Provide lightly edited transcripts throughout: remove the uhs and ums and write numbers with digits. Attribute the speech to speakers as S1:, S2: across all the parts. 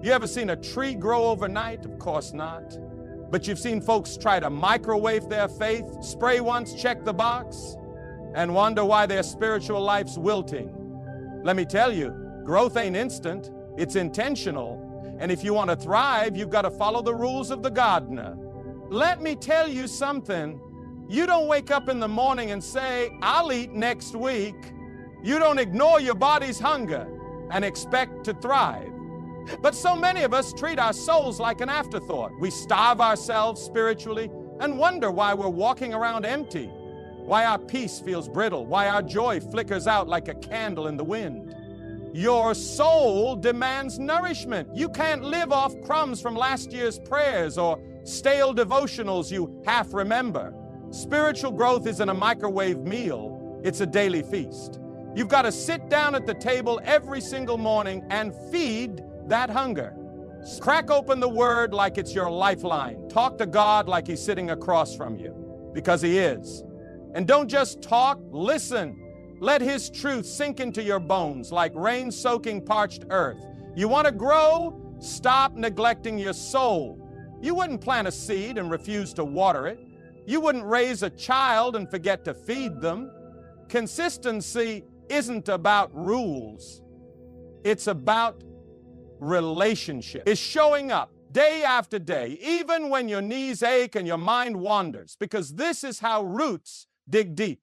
S1: You ever seen a tree grow overnight? Of course not. But you've seen folks try to microwave their faith, spray once, check the box, and wonder why their spiritual life's wilting. Let me tell you, growth ain't instant, it's intentional. And if you want to thrive, you've got to follow the rules of the gardener. Let me tell you something. You don't wake up in the morning and say, I'll eat next week. You don't ignore your body's hunger and expect to thrive. But so many of us treat our souls like an afterthought. We starve ourselves spiritually and wonder why we're walking around empty, why our peace feels brittle, why our joy flickers out like a candle in the wind. Your soul demands nourishment. You can't live off crumbs from last year's prayers or stale devotionals you half remember. Spiritual growth isn't a microwave meal, it's a daily feast. You've got to sit down at the table every single morning and feed that hunger. Crack open the Word like it's your lifeline. Talk to God like He's sitting across from you, because He is. And don't just talk, listen. Let His truth sink into your bones like rain-soaking parched earth. You want to grow? Stop neglecting your soul. You wouldn't plant a seed and refuse to water it. You wouldn't raise a child and forget to feed them. Consistency isn't about rules. It's about relationship. It's showing up day after day, even when your knees ache and your mind wanders, because this is how roots dig deep.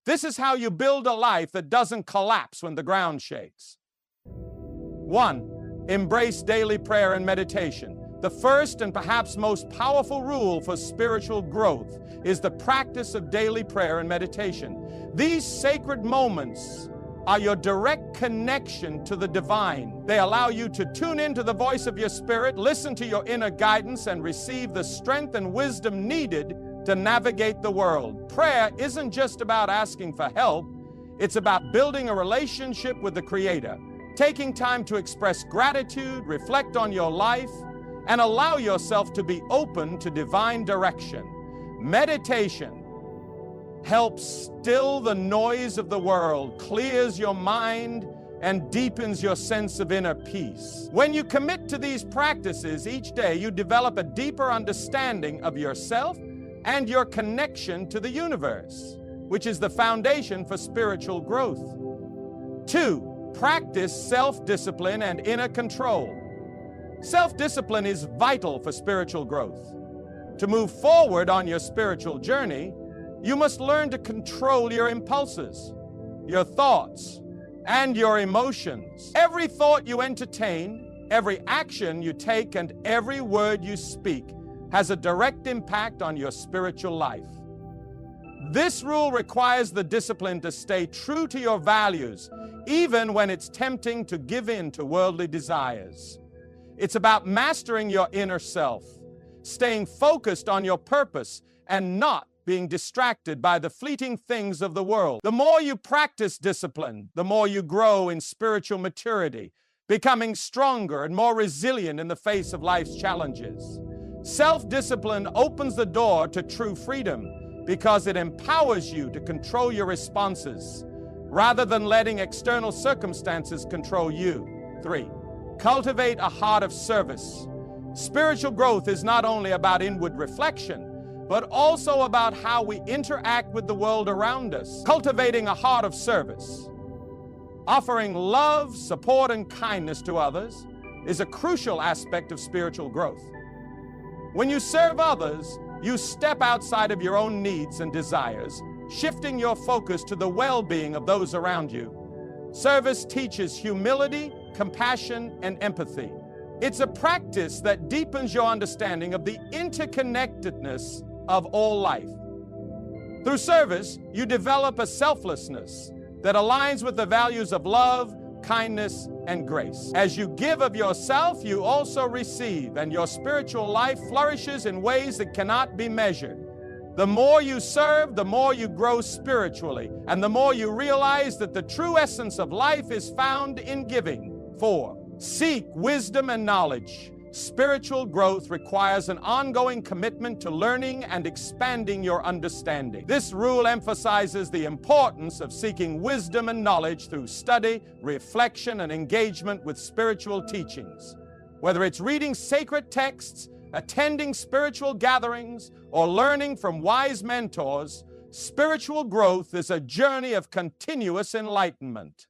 S1: This is how you build a life that doesn't collapse when the ground shakes. 1, embrace daily prayer and meditation. The first and perhaps most powerful rule for spiritual growth is the practice of daily prayer and meditation. These sacred moments are your direct connection to the divine. They allow you to tune into the voice of your spirit, listen to your inner guidance, and receive the strength and wisdom needed to navigate the world. Prayer isn't just about asking for help, it's about building a relationship with the Creator, taking time to express gratitude, reflect on your life, and allow yourself to be open to divine direction. Meditation helps still the noise of the world, clears your mind, and deepens your sense of inner peace. When you commit to these practices each day, you develop a deeper understanding of yourself and your connection to the universe, which is the foundation for spiritual growth. 2, practice self-discipline and inner control. Self-discipline is vital for spiritual growth. To move forward on your spiritual journey, you must learn to control your impulses, your thoughts, and your emotions. Every thought you entertain, every action you take, and every word you speak has a direct impact on your spiritual life. This rule requires the discipline to stay true to your values, even when it's tempting to give in to worldly desires. It's about mastering your inner self, staying focused on your purpose, and not being distracted by the fleeting things of the world. The more you practice discipline, the more you grow in spiritual maturity, becoming stronger and more resilient in the face of life's challenges. Self-discipline opens the door to true freedom because it empowers you to control your responses rather than letting external circumstances control you. 3, cultivate a heart of service. Spiritual growth is not only about inward reflection, but also about how we interact with the world around us. Cultivating a heart of service, offering love, support, and kindness to others is a crucial aspect of spiritual growth. When you serve others, you step outside of your own needs and desires, shifting your focus to the well-being of those around you. Service teaches humility, compassion, and empathy. It's a practice that deepens your understanding of the interconnectedness of all life. Through service, you develop a selflessness that aligns with the values of love, kindness, and grace. As you give of yourself, you also receive, and your spiritual life flourishes in ways that cannot be measured. The more you serve, the more you grow spiritually, and the more you realize that the true essence of life is found in giving. 4, seek wisdom and knowledge. Spiritual growth requires an ongoing commitment to learning and expanding your understanding. This rule emphasizes the importance of seeking wisdom and knowledge through study, reflection, and engagement with spiritual teachings. Whether it's reading sacred texts, attending spiritual gatherings, or learning from wise mentors, spiritual growth is a journey of continuous enlightenment.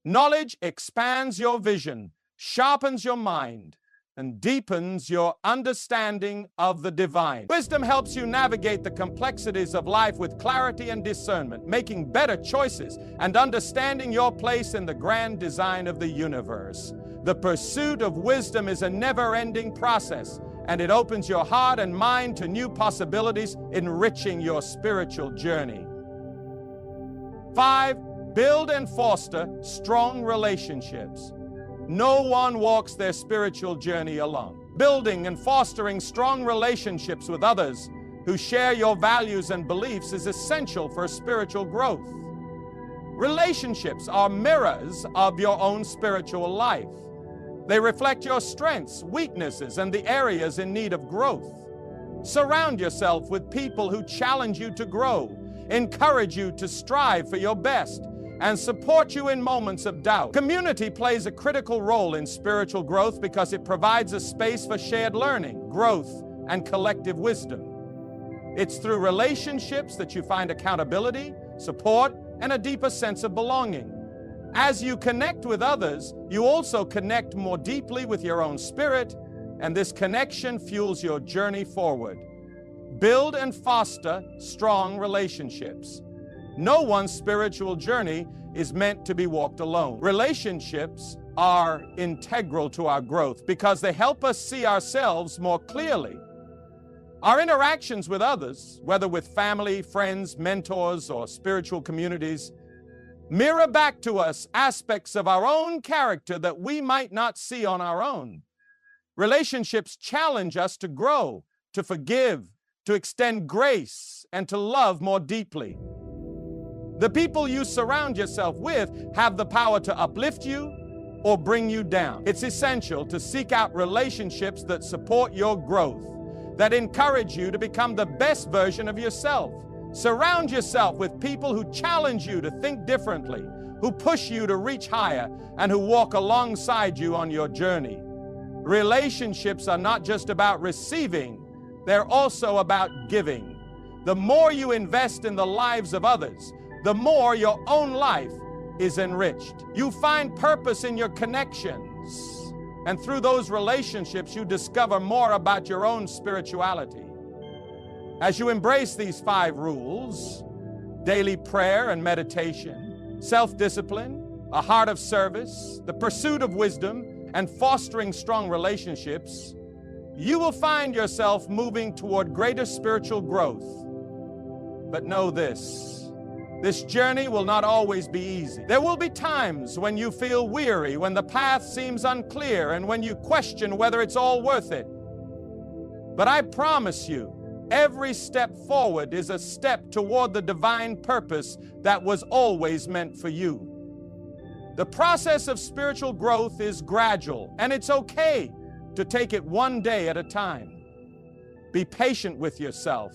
S1: Knowledge expands your vision, sharpens your mind, and deepens your understanding of the divine. Wisdom helps you navigate the complexities of life with clarity and discernment, making better choices and understanding your place in the grand design of the universe. The pursuit of wisdom is a never-ending process, and it opens your heart and mind to new possibilities, enriching your spiritual journey. 5, build and foster strong relationships. No one walks their spiritual journey alone. Building and fostering strong relationships with others who share your values and beliefs is essential for spiritual growth. Relationships are mirrors of your own spiritual life. They reflect your strengths, weaknesses, and the areas in need of growth. Surround yourself with people who challenge you to grow, encourage you to strive for your best, and support you in moments of doubt. Community plays a critical role in spiritual growth because it provides a space for shared learning, growth, and collective wisdom. It's through relationships that you find accountability, support, and a deeper sense of belonging. As you connect with others, you also connect more deeply with your own spirit, and this connection fuels your journey forward. Build and foster strong relationships. No one's spiritual journey is meant to be walked alone. Relationships are integral to our growth because they help us see ourselves more clearly. Our interactions with others, whether with family, friends, mentors, or spiritual communities, mirror back to us aspects of our own character that we might not see on our own. Relationships challenge us to grow, to forgive, to extend grace, and to love more deeply. The people you surround yourself with have the power to uplift you or bring you down. It's essential to seek out relationships that support your growth, that encourage you to become the best version of yourself. Surround yourself with people who challenge you to think differently, who push you to reach higher, and who walk alongside you on your journey. Relationships are not just about receiving, they're also about giving. The more you invest in the lives of others, the more your own life is enriched. You find purpose in your connections, and through those relationships, you discover more about your own spirituality. As you embrace these 5 rules, daily prayer and meditation, self-discipline, a heart of service, the pursuit of wisdom, and fostering strong relationships, you will find yourself moving toward greater spiritual growth. But know this journey will not always be easy. There will be times when you feel weary, when the path seems unclear, and when you question whether it's all worth it. But I promise you, every step forward is a step toward the divine purpose that was always meant for you. The process of spiritual growth is gradual, and it's okay to take it one day at a time. Be patient with yourself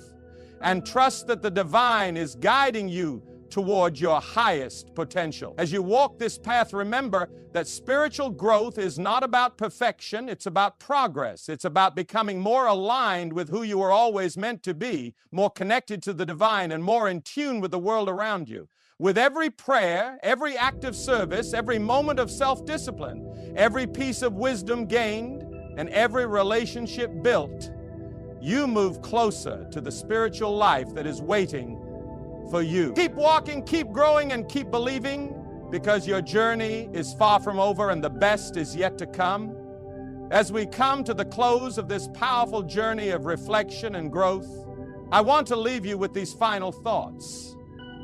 S1: and trust that the divine is guiding you toward your highest potential. As you walk this path, remember that spiritual growth is not about perfection, it's about progress. It's about becoming more aligned with who you were always meant to be, more connected to the divine, and more in tune with the world around you. With every prayer, every act of service, every moment of self-discipline, every piece of wisdom gained, and every relationship built, you move closer to the spiritual life that is waiting for you. Keep walking, keep growing, and keep believing, because your journey is far from over and the best is yet to come. As we come to the close of this powerful journey of reflection and growth, I want to leave you with these final thoughts.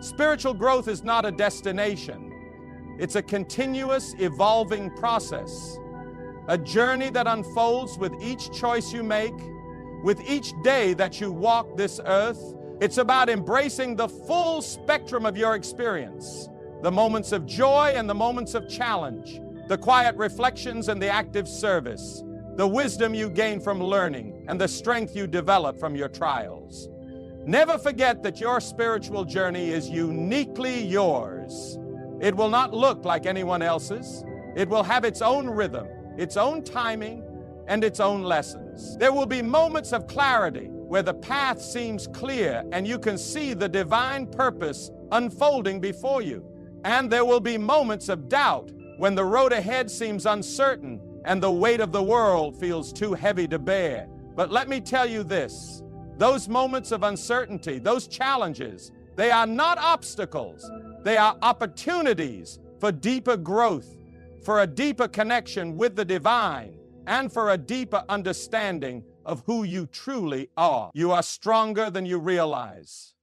S1: Spiritual growth is not a destination. It's a continuous, evolving process, a journey that unfolds with each choice you make, with each day that you walk this earth. It's about embracing the full spectrum of your experience, the moments of joy and the moments of challenge, the quiet reflections and the active service, the wisdom you gain from learning, and the strength you develop from your trials. Never forget that your spiritual journey is uniquely yours. It will not look like anyone else's. It will have its own rhythm, its own timing, and its own lessons. There will be moments of clarity where the path seems clear and you can see the divine purpose unfolding before you. And there will be moments of doubt when the road ahead seems uncertain and the weight of the world feels too heavy to bear. But let me tell you this, those moments of uncertainty, those challenges, they are not obstacles. They are opportunities for deeper growth, for a deeper connection with the divine, and for a deeper understanding of who you truly are. You are stronger than you realize.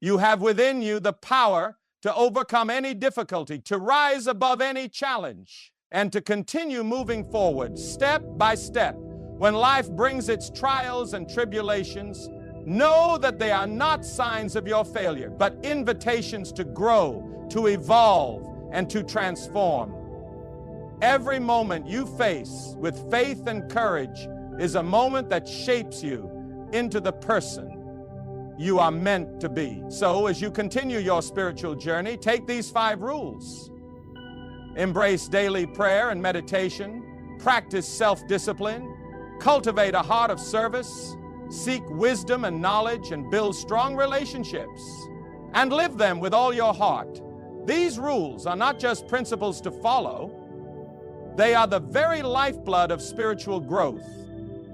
S1: You have within you the power to overcome any difficulty, to rise above any challenge, and to continue moving forward step by step. When life brings its trials and tribulations, know that they are not signs of your failure, but invitations to grow, to evolve, and to transform. Every moment you face with faith and courage is a moment that shapes you into the person you are meant to be. So as you continue your spiritual journey, take these 5 rules. Embrace daily prayer and meditation. Practice self-discipline. Cultivate a heart of service. Seek wisdom and knowledge and build strong relationships. And live them with all your heart. These rules are not just principles to follow. They are the very lifeblood of spiritual growth.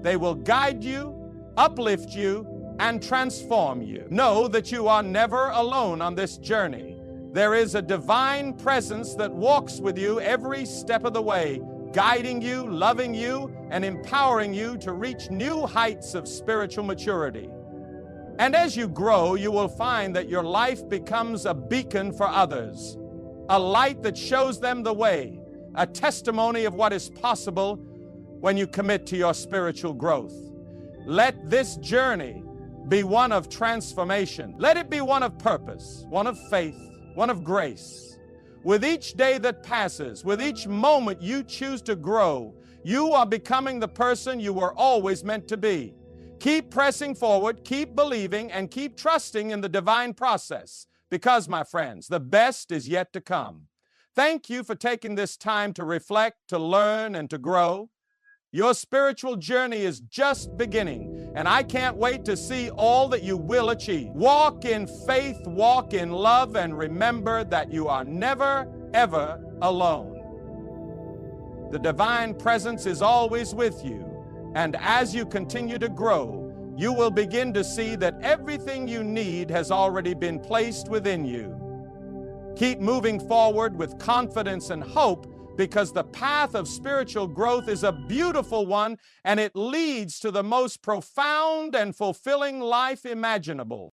S1: They will guide you, uplift you, and transform you. Know that you are never alone on this journey. There is a divine presence that walks with you every step of the way, guiding you, loving you, and empowering you to reach new heights of spiritual maturity. And as you grow, you will find that your life becomes a beacon for others, a light that shows them the way, a testimony of what is possible when you commit to your spiritual growth. Let this journey be one of transformation. Let it be one of purpose, one of faith, one of grace. With each day that passes, with each moment you choose to grow, you are becoming the person you were always meant to be. Keep pressing forward, keep believing, and keep trusting in the divine process, because, my friends, the best is yet to come. Thank you for taking this time to reflect, to learn, and to grow. Your spiritual journey is just beginning, and I can't wait to see all that you will achieve. Walk in faith, walk in love, and remember that you are never, ever alone. The divine presence is always with you, and as you continue to grow, you will begin to see that everything you need has already been placed within you. Keep moving forward with confidence and hope, because the path of spiritual growth is a beautiful one, and it leads to the most profound and fulfilling life imaginable.